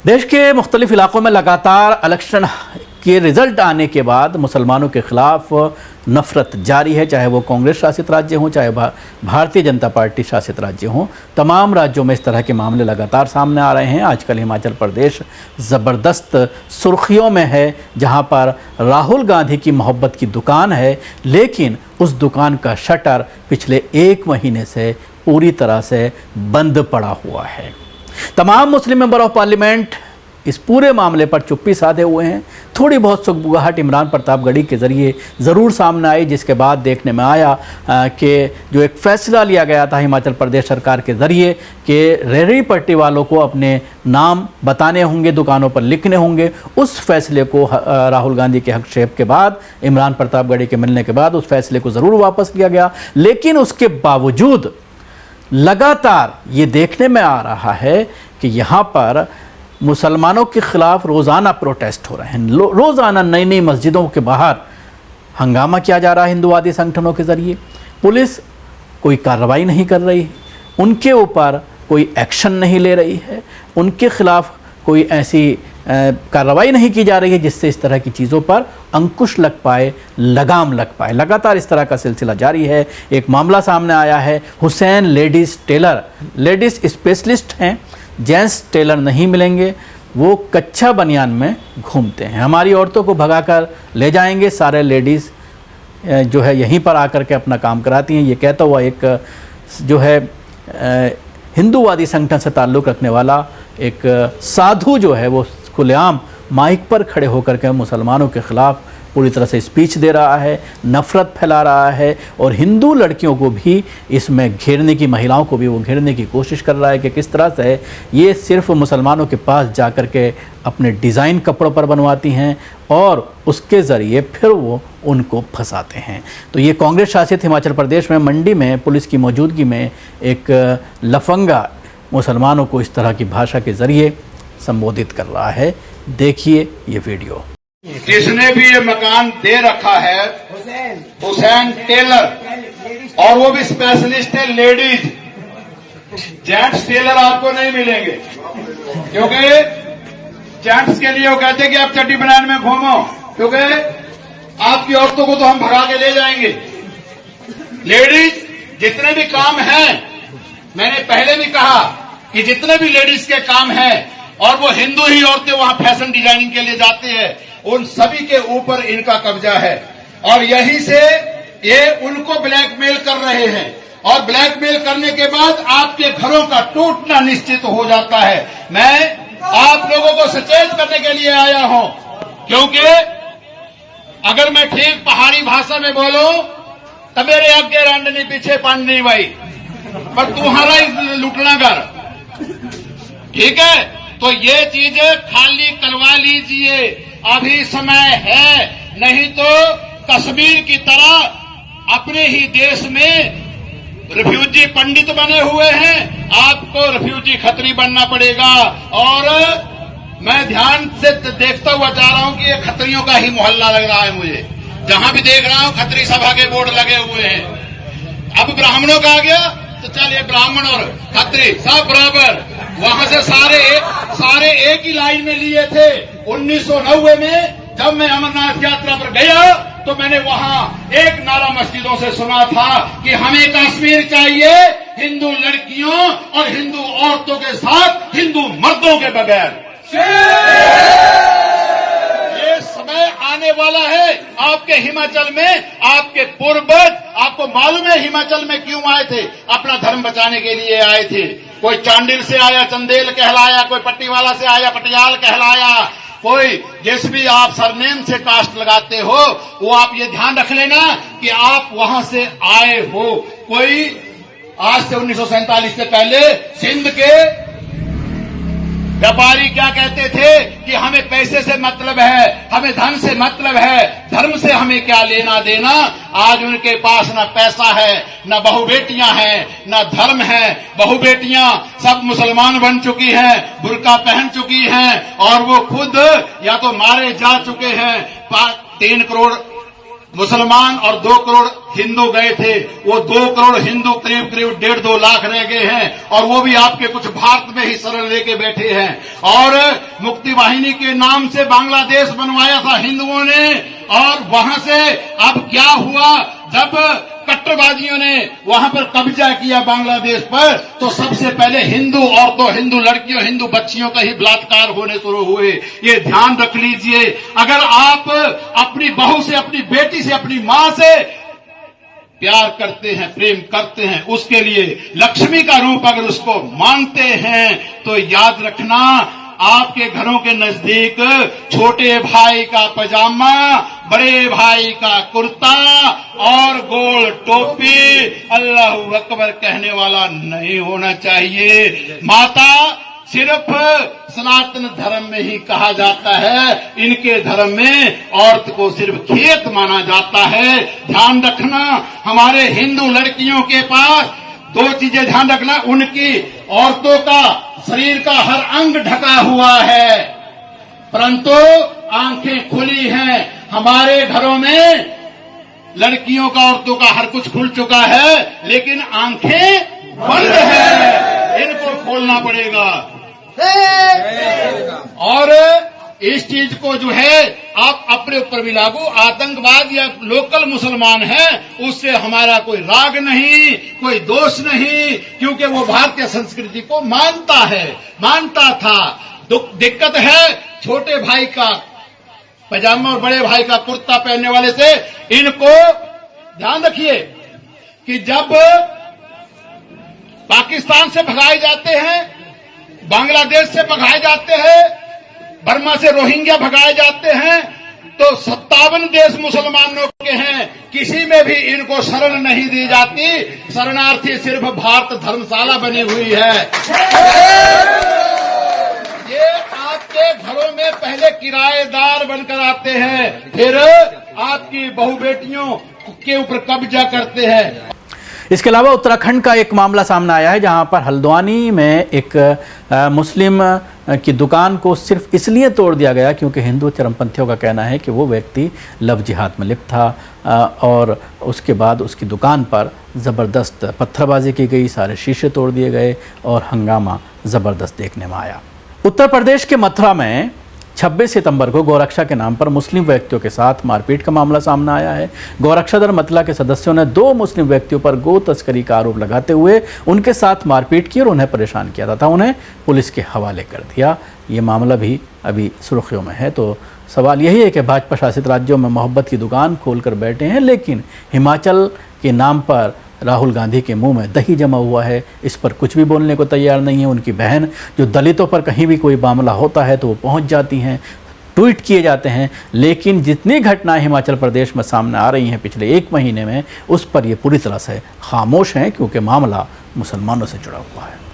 देश के मुख्तलिफ इलाकों में लगातार इलेक्शन के रिजल्ट आने के बाद मुसलमानों के खिलाफ नफरत जारी है, चाहे वो कांग्रेस शासित राज्य हों, चाहे भारतीय जनता पार्टी शासित राज्य हों। तमाम राज्यों में इस तरह के मामले लगातार सामने आ रहे हैं। आजकल हिमाचल प्रदेश ज़बरदस्त सुर्खियों में है, जहां पर राहुल गांधी की मोहब्बत की दुकान है, लेकिन उस दुकान का शटर पिछले 1 महीने से पूरी तरह से बंद पड़ा हुआ है। तमाम मुस्लिम मेंबर ऑफ पार्लियामेंट इस पूरे मामले पर चुप्पी साधे हुए हैं। थोड़ी बहुत सुगबुगाहट इमरान प्रतापगढ़ी के ज़रिए ज़रूर सामने आई, जिसके बाद देखने में आया कि जो एक फ़ैसला लिया गया था हिमाचल प्रदेश सरकार के ज़रिए कि रेहड़ी पट्टी वालों को अपने नाम बताने होंगे, दुकानों पर लिखने होंगे, उस फैसले को राहुल गांधी के हस्तक्षेप के बाद, इमरान प्रतापगढ़ी के मिलने के बाद उस फैसले को ज़रूर वापस लिया गया। लेकिन उसके बावजूद लगातार ये देखने में आ रहा है कि यहाँ पर मुसलमानों के ख़िलाफ़ रोज़ाना प्रोटेस्ट हो रहे हैं। रोज़ाना नई नई मस्जिदों के बाहर हंगामा किया जा रहा है हिंदूवादी संगठनों के ज़रिए। पुलिस कोई कार्रवाई नहीं कर रही है, उनके ऊपर कोई एक्शन नहीं ले रही है, उनके ख़िलाफ़ कोई ऐसी कार्रवाई नहीं की जा रही है जिससे इस तरह की चीज़ों पर अंकुश लग पाए, लगाम लग पाए। लगातार इस तरह का सिलसिला जारी है। एक मामला सामने आया है, Hussain ladies tailor, ladies specialist हैं, जेंट्स टेलर नहीं मिलेंगे, वो कच्चा बनियान में घूमते हैं। हमारी औरतों को भगाकर ले जाएंगे, सारे लेडीज़ जो है यहीं पर आकर के अपना काम कराती हैं। ये कहता हुआ एक जो है हिंदूवादी संगठन से ताल्लुक़ रखने वाला एक साधु जो है वो खुलेआम माइक पर खड़े होकर के मुसलमानों के ख़िलाफ़ पूरी तरह से स्पीच दे रहा है, नफ़रत फैला रहा है और हिंदू लड़कियों को भी इसमें घेरने की, महिलाओं को भी वो घेरने की कोशिश कर रहा है कि किस तरह से ये सिर्फ मुसलमानों के पास जाकर के अपने डिज़ाइन कपड़ों पर बनवाती हैं और उसके ज़रिए फिर वो उनको फंसाते हैं। तो ये कांग्रेस शासित हिमाचल प्रदेश में मंडी में पुलिस की मौजूदगी में एक लफंगा मुसलमानों को इस तरह की भाषा के ज़रिए संबोधित कर रहा है। देखिए ये वीडियो। जिसने भी ये मकान दे रखा है हुसैन टेलर, और वो भी स्पेशलिस्ट है लेडीज, जेंट्स टेलर आपको नहीं मिलेंगे, क्योंकि जेंट्स के लिए वो कहते हैं कि आप चड्डी बनाने में घूमो, क्योंकि आपकी औरतों को तो हम भगा के ले जाएंगे। लेडीज जितने भी काम हैं, मैंने पहले भी कहा कि जितने भी लेडीज के काम हैं और वो हिंदू ही औरतें वहां फैशन डिजाइनिंग के लिए जाती है, उन सभी के ऊपर इनका कब्जा है और यहीं से ये उनको ब्लैकमेल कर रहे हैं और ब्लैकमेल करने के बाद आपके घरों का टूटना निश्चित हो जाता है। मैं आप लोगों को सचेत करने के लिए आया हूं, क्योंकि अगर मैं ठीक पहाड़ी भाषा में बोलूं तो मेरे आगे रांडनी पीछे पांडनी भाई, पर तुम्हारा ही लुटना कर, ठीक है? तो ये चीजें खाली करवा लीजिए, अभी समय है, नहीं तो कश्मीर की तरह अपने ही देश में रिफ्यूजी पंडित बने हुए हैं, आपको रिफ्यूजी खत्री बनना पड़ेगा। और मैं ध्यान से देखता हुआ जा रहा हूं कि ये खत्रियों का ही मोहल्ला लग रहा है मुझे, जहां भी देख रहा हूं खत्री सभा के बोर्ड लगे हुए हैं। अब ब्राह्मणों का आ गया तो चलिए ब्राह्मण और खत्री सब बराबर, वहां से सारे एक ही लाइन में लिए थे। 1990 में जब मैं अमरनाथ यात्रा पर गया तो मैंने वहां एक नारा मस्जिदों से सुना था कि हमें कश्मीर चाहिए हिंदू लड़कियों और हिंदू औरतों के साथ हिंदू मर्दों के बगैर। ये समय आने वाला है आपके हिमाचल में। आपके पूर्वज, आपको मालूम है हिमाचल में क्यों आए थे? अपना धर्म बचाने के लिए आए थे। कोई चांडिल से आया, चंदेल कहलाया, कोई पट्टीवाला से आया, पटियाल कहलाया, कोई जिस भी आप सरनेम से कास्ट लगाते हो वो आप ये ध्यान रख लेना कि आप वहां से आए हो। कोई आज से 1947 से पहले सिंध के व्यापारी क्या कहते थे कि हमें पैसे से मतलब है, हमें धन से मतलब है, धर्म से हमें क्या लेना देना। आज उनके पास न पैसा है, न बहु बेटियां हैं, न धर्म है। बहु बेटियां सब मुसलमान बन चुकी हैं, बुर्का पहन चुकी हैं और वो खुद या तो मारे जा चुके हैं। 3 करोड़ मुसलमान और 2 करोड़ हिंदू गए थे। वो 2 करोड़ हिंदू करीब करीब 1.5-2 लाख रह गए हैं, और वो भी आपके कुछ भारत में ही शरण लेके बैठे हैं। और मुक्ति वाहिनी के नाम से बांग्लादेश बनवाया था हिंदुओं ने, और वहां से अब क्या हुआ, जब कट्टरवादियों ने वहां पर कब्जा किया बांग्लादेश पर, तो सबसे पहले हिंदू औरतों, हिंदू लड़कियों, हिंदू बच्चियों का ही बलात्कार होने शुरू हुए। ये ध्यान रख लीजिए। अगर आप अपनी बहू से, अपनी बेटी से, अपनी मां से प्यार करते हैं, प्रेम करते हैं, उसके लिए लक्ष्मी का रूप अगर उसको मानते हैं, तो याद रखना आपके घरों के नजदीक छोटे भाई का पजामा, बड़े भाई का कुर्ता और गोल टोपी अल्लाहू अकबर कहने वाला नहीं होना चाहिए। माता सिर्फ सनातन धर्म में ही कहा जाता है, इनके धर्म में औरत को सिर्फ खेत माना जाता है। ध्यान रखना, हमारे हिंदू लड़कियों के पास 2 चीजें ध्यान रखना, उनकी औरतों का शरीर का हर अंग ढका हुआ है, परंतु आंखें खुली हैं। हमारे घरों में लड़कियों का, औरतों का हर कुछ खुल चुका है, लेकिन आंखें बंद है, इनको खोलना पड़ेगा। और इस चीज को जो है आप अपने ऊपर भी लागू, आतंकवाद या लोकल मुसलमान है, उससे हमारा कोई राग नहीं, कोई दोष नहीं, क्योंकि वो भारतीय संस्कृति को मानता है, मानता था। दिक्कत है छोटे भाई का पजामा और बड़े भाई का कुर्ता पहनने वाले से। इनको ध्यान रखिए कि जब पाकिस्तान से भगाए जाते हैं, बांग्लादेश से भगाए जाते हैं, बर्मा से रोहिंग्या भगाए जाते हैं, तो 57 देश मुसलमानों के हैं, किसी में भी इनको शरण नहीं दी जाती। शरणार्थी सिर्फ भारत धर्मशाला बनी हुई है। ये आपके घरों में पहले किराएदार बनकर आते हैं, फिर आपकी बहू बेटियों के ऊपर कब्जा करते हैं। इसके अलावा उत्तराखंड का एक मामला सामने आया है, जहां पर हल्द्वानी में एक मुस्लिम की दुकान को सिर्फ इसलिए तोड़ दिया गया क्योंकि हिंदू चरमपंथियों का कहना है कि वो व्यक्ति लव जिहाद में लिप्त था, और उसके बाद उसकी दुकान पर ज़बरदस्त पत्थरबाजी की गई, सारे शीशे तोड़ दिए गए और हंगामा ज़बरदस्त देखने में आया। उत्तर प्रदेश के मथुरा में 26 सितंबर को गौरक्षा के नाम पर मुस्लिम व्यक्तियों के साथ मारपीट का मामला सामने आया है। गौरक्षा दल मतला के सदस्यों ने 2 मुस्लिम व्यक्तियों पर गो तस्करी का आरोप लगाते हुए उनके साथ मारपीट की और उन्हें परेशान किया तथा उन्हें पुलिस के हवाले कर दिया। ये मामला भी अभी सुर्खियों में है। तो सवाल यही है कि भाजपा शासित राज्यों में मोहब्बत की दुकान खोलकर बैठे हैं, लेकिन हिमाचल के नाम पर राहुल गांधी के मुंह में दही जमा हुआ है, इस पर कुछ भी बोलने को तैयार नहीं है। उनकी बहन जो दलितों पर कहीं भी कोई मामला होता है तो वो पहुंच जाती हैं, ट्वीट किए जाते हैं, लेकिन जितनी घटनाएं हिमाचल प्रदेश में सामने आ रही हैं पिछले 1 महीने में, उस पर ये पूरी तरह से खामोश हैं, क्योंकि मामला मुसलमानों से जुड़ा हुआ है।